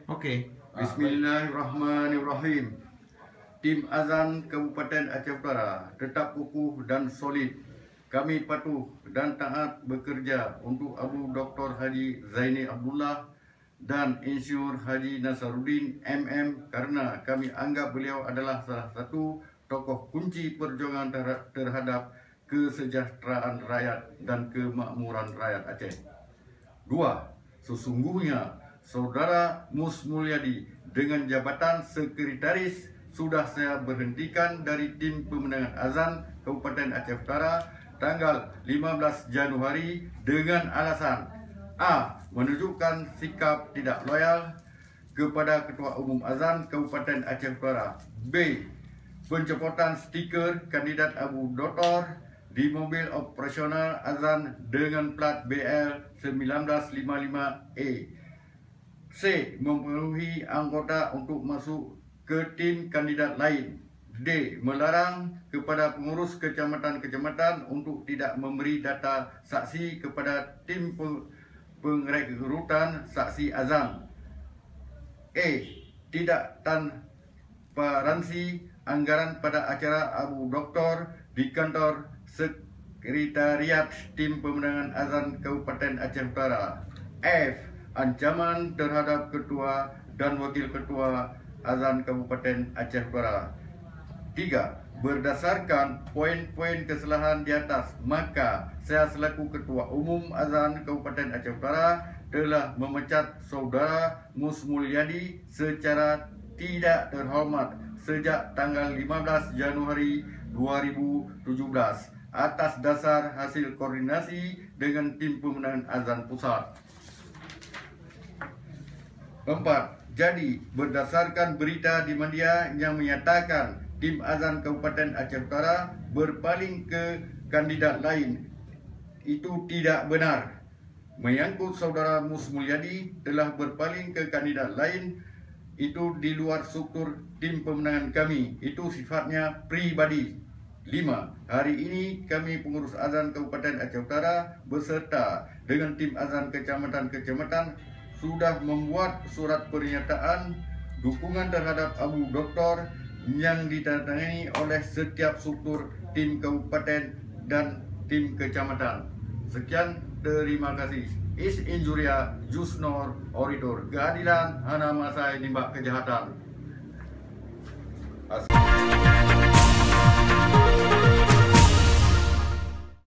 Okey. Bismillahirrahmanirrahim. Tim Azan Kabupaten Aceh Utara tetap kukuh dan solid. Kami patuh dan taat bekerja untuk Abu Dr. Haji Zaini Abdullah dan Insyur Haji Nasaruddin MM karena kami anggap beliau adalah salah satu tokoh kunci perjuangan terhadap kesejahteraan rakyat dan kemakmuran rakyat Aceh. 2. Sesungguhnya Saudara Mus Mulyadi dengan jabatan sekretaris sudah saya berhentikan dari tim pemenangan azan Kabupaten Aceh Utara tanggal 15 Januari dengan alasan A. Menunjukkan sikap tidak loyal kepada Ketua Umum Azan Kabupaten Aceh Utara. B. Pencopotan stiker kandidat Abu Dr. di mobil operasional azan dengan plat BL 1955E. C. Memenuhi anggota untuk masuk ke tim kandidat lain. D. Melarang kepada pengurus kecamatan-kecamatan untuk tidak memberi data saksi kepada tim pengrekrutan saksi azan. E. Tidak transparansi anggaran pada acara Abu Dr. di kantor Sekretariat Tim Pemenangan Azan Kabupaten Aceh Utara. F. Ancaman terhadap Ketua dan Wakil Ketua Azan Kabupaten Aceh Utara. 3. Berdasarkan poin-poin kesalahan di atas, maka saya selaku Ketua Umum Azan Kabupaten Aceh Utara telah memecat Saudara Mus Mulyadi secara tidak terhormat sejak tanggal 15 Januari 2017 atas dasar hasil koordinasi dengan tim pemenangan azan pusat. 4. Jadi, berdasarkan berita di media yang menyatakan tim azan Kabupaten Aceh Utara berpaling ke kandidat lain, itu tidak benar. Menyangkut Saudara Mus Mulyadi telah berpaling ke kandidat lain, itu di luar struktur tim pemenangan kami, itu sifatnya pribadi. 5. Hari ini kami pengurus azan Kabupaten Aceh Utara beserta dengan tim azan kecamatan-kecamatan sudah membuat surat pernyataan dukungan terhadap Abu Dr. yang ditandatangani oleh setiap struktur tim kabupaten dan tim kecamatan. Sekian, terima kasih. Is injuria jus nor oritor. Keadilan hana masai nimbak kejahatan.